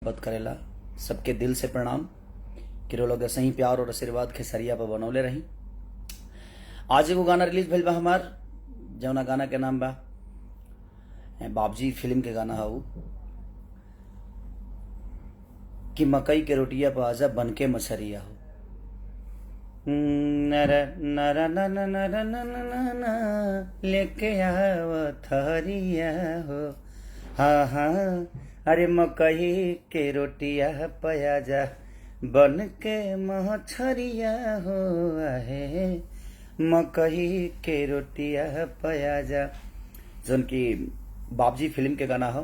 बत करेला सबके दिल से प्रणाम कि लोग ऐसे ही प्यार और आशीर्वाद खेसरिया पर बनौले रही। आज एगो गाना रिलीज भइल बा हमार, जौना गाना के नाम बा बाबजी फिल्म के गाना हऊ कि मकई के रोटिया पर आजा बन के मछरिया हो। नर नर नर नर नर लेके आव थरिया हो। हाँ हाँ अरे मकई के रोटिया पयाजा बन के मछरिया हो। आहे मकई के रोटिया पयाजा, जौन की बाबजी फिल्म के गाना हो।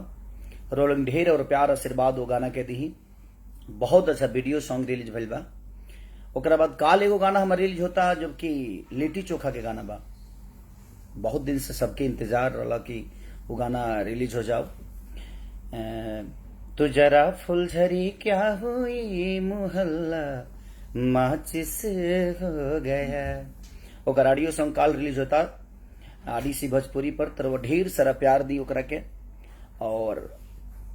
रोलिंग ढेर और प्यार आशीर्वाद वो गाना के दी। बहुत अच्छा वीडियो सॉन्ग रिलीज भइल बा। ओकरा बाद काल एगो गाना हमार रिलीज होता जो कि लिट्टी चोखा के गाना बा। बहुत दिन से सबके इंतजार रहा कि वो गाना रिलीज हो जाओ। तो जरा फुलझड़ी क्या हुई मुहल्ला माचिस हो गया। ओकर ऑडियो सॉन्ग काल रिलीज होता आडीसी भोजपुरी पर। तो वो ढेर सारा प्यार दी ओकरा के, और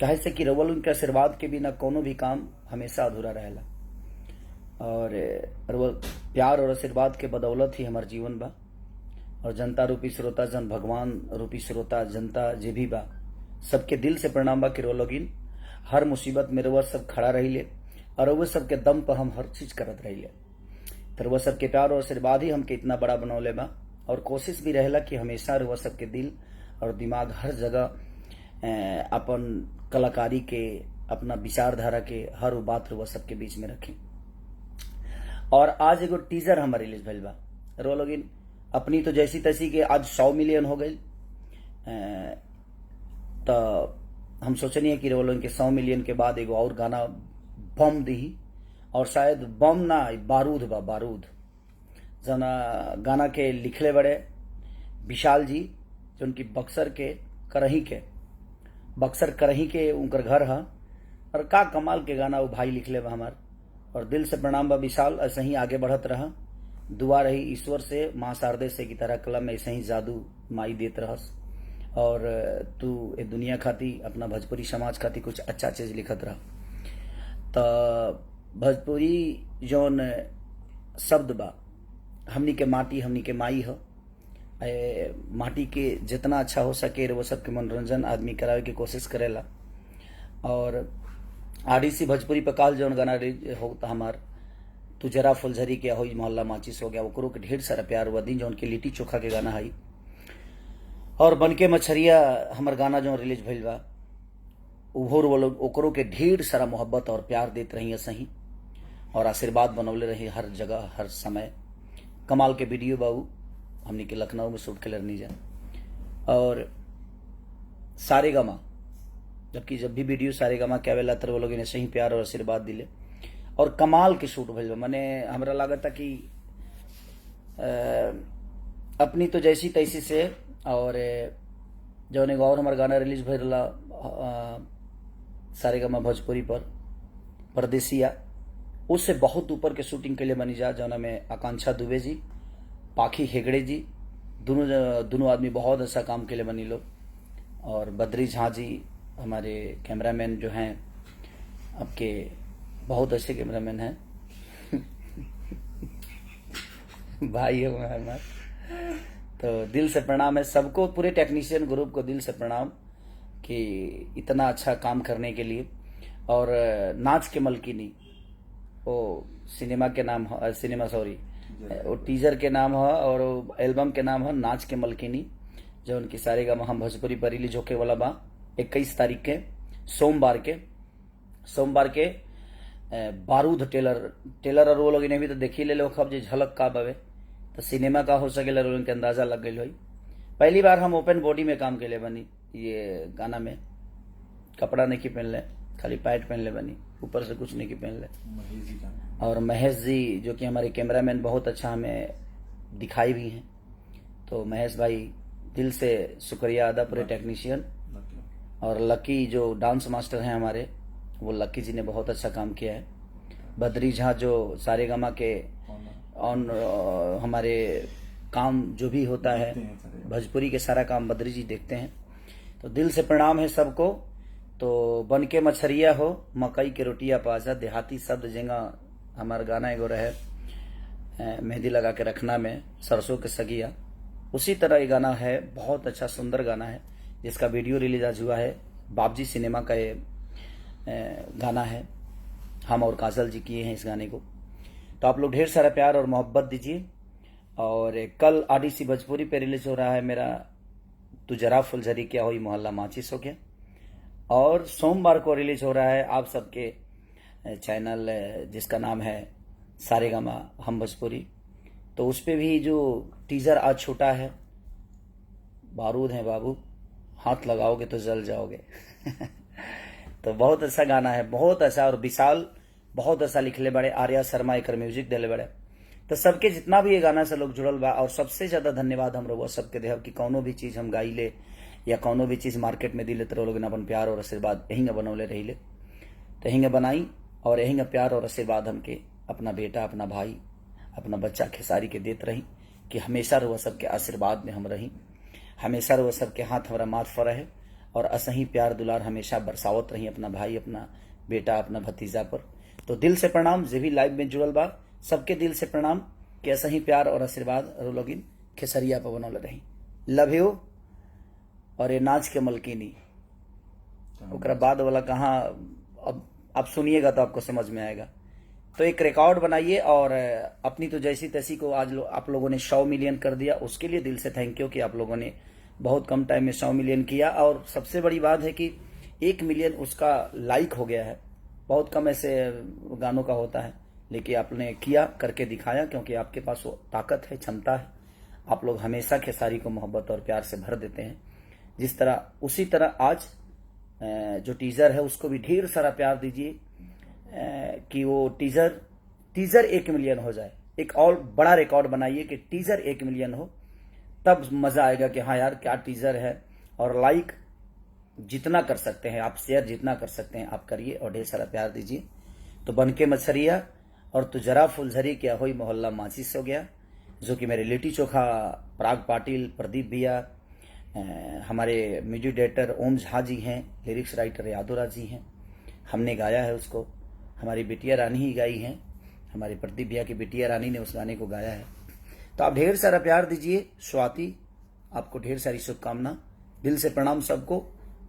कहे से कि रवल उनके आशीर्वाद के बिना कोनो भी काम हमेशा अधूरा रहेला। और वो प्यार और आशीर्वाद के बदौलत ही हमार जीवन बा। और जनता रूपी श्रोता जन भगवान रूपी श्रोता जनता जे भी बा, सबके दिल से प्रणाम बा कि रोलोगिन हर मुसीबत में रउआ सब खड़ा रहिले और रउआ सबके दम पर हम हर चीज करत रहिले। तो रउआ सबके प्यार और आशीर्वाद ही हमके इतना बड़ा बनौले बा। और कोशिश भी रहेला कि हमेशा रउआ सबके दिल और दिमाग हर जगह अपन कलाकारी के, अपना विचारधारा के हर वो बात रउआ सबके बीच में रखें। और आज एगो टीजर हमारे रिलीज भइल बा। रोलोगिन अपनी तो जैसी तैसी के आज 100 मिलियन हो गई। तो हम सोचनी है कि रोलोगिन के 100 मिलियन के बाद एगो और गाना बम दी, और शायद बम ना बारूद बा, बारूद। जना गाना के लिखले बड़े विशाल जी, जो उनकी बक्सर करही के उनकर घर है। और का कमाल के गाना वो भाई लिखले बा हमार। और दिल से प्रणाम बा विशाल, ऐसे ही आगे बढ़त रहा। दुआ रही ईश्वर से, माँ शारदे से की तरह कलम में ऐसे ही जादू माई देत रहस। और तू ए दुनिया खाती, अपना भोजपुरी समाज खाती कुछ अच्छा चीज लिखत रहा। तो भोजपुरी जौन शब्द बा, हमनी के माटी हमनी के माई हो। माटी के जितना अच्छा हो सके वो सबके मनोरंजन आदमी करावे की कोशिश करेला। और आडीसी भोजपुरी पर काल जौन गाना होता हमार, तू जरा फुलझड़ी के हो मोहल्ला माचिस हो गया, ओकरो के ढेर सारा प्यार हुआ दी। जौन के लिट्टी चोखा के गाना है। और बनके मछरिया हमार गाना जो रिलीज भइल बा, वो लोग ओकरो के ढेर सारा मोहब्बत और प्यार देते रही सही, और आशीर्वाद बनौले रही हर जगह हर समय। कमाल के वीडियो बाबू हमने के लखनऊ में शूट के लड़नी जा। और सारेगामा, जबकि जब भी वीडियो सारेगामा के आवेला तो वो लोग इन्हें सही प्यार और आशीर्वाद दिले। और कमाल के शूट भइल बा। मने हमरा लागत कि अपनी तो जैसी तैसी से। और जौन एगो और हमार गाना रिलीज भइल सारेगामा भोजपुरी पर, परदेसिया, उससे बहुत ऊपर के शूटिंग के लिए बनी जा। जौना में आकांक्षा दुबे जी, पाखी हेगड़े जी, दोनों आदमी बहुत अच्छा काम के लिए बनी लो। और बद्री झा जी हमारे कैमरामैन जो हैं, आपके बहुत अच्छे कैमरामैन हैं भाई है हमारे। तो दिल से प्रणाम है सबको, पूरे टेक्नीशियन ग्रुप को दिल से प्रणाम कि इतना अच्छा काम करने के लिए। और नाच के मलकिनी, वो सिनेमा के नाम है, सिनेमा सॉरी वो टीजर के नाम है, और वो एल्बम के नाम है नाच के मलकिनी, जो उनकी सारेगामा हम भोजपुरी पर रिलीज होके वाला बा 21 तारीख के सोमवार के। बारूद टेलर और वो लोग इन्हें भी तो देखी ले लो खब जे झलक का बवे, तो सिनेमा का हो सकेला उनके अंदाजा लग गई। पहली बार हम ओपन बॉडी में काम के लिए बनी। ये गाना में कपड़ा नहीं की पहन ले, खाली पैंट पहन ले बनी, ऊपर से कुछ नहीं की पहन ले। और महेश जी जो कि हमारे कैमरामैन बहुत अच्छा हमें दिखाई भी हैं। तो महेश भाई दिल से शुक्रिया अदा, पूरे टेक्नीशियन। और लकी जो डांस मास्टर हैं हमारे, वो लकी जी ने बहुत अच्छा काम किया है। बद्री झा जो सारेगामा के हमारे काम जो भी होता है भोजपुरी के सारा काम बद्री जी देखते हैं। तो दिल से प्रणाम है सबको तो बन के मछरिया हो मकई के रोटिया पाजा, देहाती शब्द जेंगा हमार गाना एगो रहे मेहंदी लगा के रखना में सरसों के सगिया, उसी तरह ये गाना है। बहुत अच्छा सुंदर गाना है जिसका वीडियो रिलीज आज हुआ है। बाबजी सिनेमा का ये गाना है, हम और काजल जी किए हैं इस गाने को। तो आप लोग ढेर सारा प्यार और मोहब्बत दीजिए। और कल आडीसी भोजपुरी पे रिलीज हो रहा है मेरा तू जरा फुलझरी क्या हुई मोहल्ला माचिस हो गया, और सोमवार को रिलीज हो रहा है आप सबके चैनल जिसका नाम है सारेगामा हम भोजपुरी। तो उस पे भी जो टीजर आज छूटा है, बारूद है बाबू हाथ लगाओगे तो जल जाओगे तो बहुत अच्छा गाना है, बहुत अच्छा। और विशाल बहुत अच्छा लिखले बड़े, आर्या शर्मा एक म्यूजिक दिले बड़े। तो सबके जितना भी ये गाना से लोग जुड़ल बा, और सबसे ज्यादा धन्यवाद हम लोग सबके देहब कि कौनो भी चीज हम गाई ले या कौनो भी चीज मार्केट में दिले तो लोग अपन प्यार और आशीर्वाद यही बनौले रही ले। तो यही बनाई और यही प्यार और आशीर्वाद हमके अपना बेटा, अपना भाई, अपना बच्चा खेसारी के देते रही कि हमेशा रहो सबके आशीर्वाद में हम रही, हमेशा रहो सबके हाथ हमारा माथ पर रहे, और असही प्यार दुलार हमेशा बरसावत रही अपना भाई, अपना बेटा, अपना भतीजा पर। तो दिल से प्रणाम जे भी लाइव में जुड़ल बा, सबके दिल से प्रणाम कि ऐसा ही प्यार और आशीर्वाद लोगिन खेसरिया पर बनौले रही। Love you. और ये नाच के मलकिनी ओकरा बाद वाला कहाँ, अब आप सुनिएगा तो आपको समझ में आएगा। तो एक रिकॉर्ड बनाइए और अपनी तो जैसी तैसी को आज आप लोगों ने 100 मिलियन कर दिया, उसके लिए दिल से थैंक यू कि आप लोगों ने बहुत कम टाइम में 100 मिलियन किया। और सबसे बड़ी बात है कि 1 मिलियन उसका लाइक हो गया है। बहुत कम ऐसे गानों का होता है, लेकिन आपने किया, करके दिखाया, क्योंकि आपके पास वो ताकत है, क्षमता है। आप लोग हमेशा खेसारी को मोहब्बत और प्यार से भर देते हैं जिस तरह, उसी तरह आज जो टीजर है उसको भी ढेर सारा प्यार दीजिए कि वो टीजर 1 मिलियन हो जाए। एक और बड़ा रिकॉर्ड बनाइए कि टीजर 1 मिलियन हो, तब मजा आएगा कि हाँ यार क्या टीजर है। और लाइक जितना कर सकते हैं आप, शेयर जितना कर सकते हैं आप करिए और ढेर सारा प्यार दीजिए। तो बनके मछरिया और तू जरा फुलझरी क्या हुई मोहल्ला माचिस हो गया, जो कि मेरे लिट्टी चोखा पराग पाटिल, प्रदीप भैया, हमारे म्यूजिक डायरेक्टर ओम झा जी हैं, लिरिक्स राइटर यादवराज जी हैं, हमने गाया है उसको, हमारी बिटिया रानी ही गाई हैं, हमारे प्रदीप भैया की बिटिया रानी ने उस गाने को गाया है। तो आप ढेर सारा प्यार दीजिए। स्वाति आपको ढेर सारी शुभकामना, दिल से प्रणाम सबको।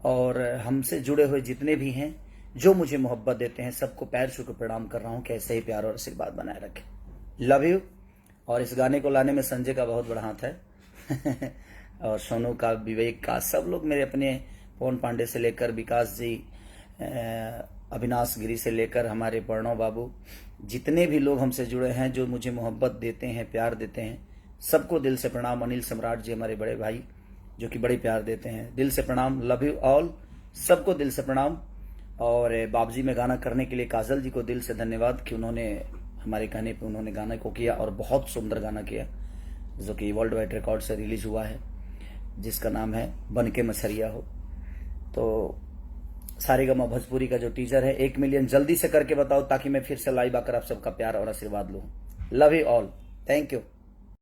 और हमसे जुड़े हुए जितने भी हैं जो मुझे मोहब्बत देते हैं, सबको पैर छू के प्रणाम कर रहा हूँ कि ऐसे ही प्यार और आशीर्वाद बनाए रखें। Love you. और इस गाने को लाने में संजय का बहुत बड़ा हाथ है और सोनू का, विवेक का, सब लोग मेरे अपने, पवन पांडे से लेकर विकास जी, अविनाश गिरी से लेकर हमारे प्रणव बाबू, जितने भी लोग हमसे जुड़े हैं जो मुझे मोहब्बत देते हैं, प्यार देते हैं, सबको दिल से प्रणाम। अनिल सम्राट जी हमारे बड़े भाई जो कि बड़े प्यार देते हैं, दिल से प्रणाम। लव यू ऑल, सबको दिल से प्रणाम। और बाबजी में गाना करने के लिए काजल जी को दिल से धन्यवाद कि उन्होंने हमारे कहने पे उन्होंने गाने को किया और बहुत सुंदर गाना किया, जो कि वर्ल्ड वाइड रिकॉर्ड से रिलीज हुआ है, जिसका नाम है बनके मछरिया हो। तो सारेगामा भोजपुरी का जो टीजर है 1 मिलियन जल्दी से करके बताओ, ताकि मैं फिर से लाइव आकर आप सबका प्यार और आशीर्वाद लूं। Love you all, thank you.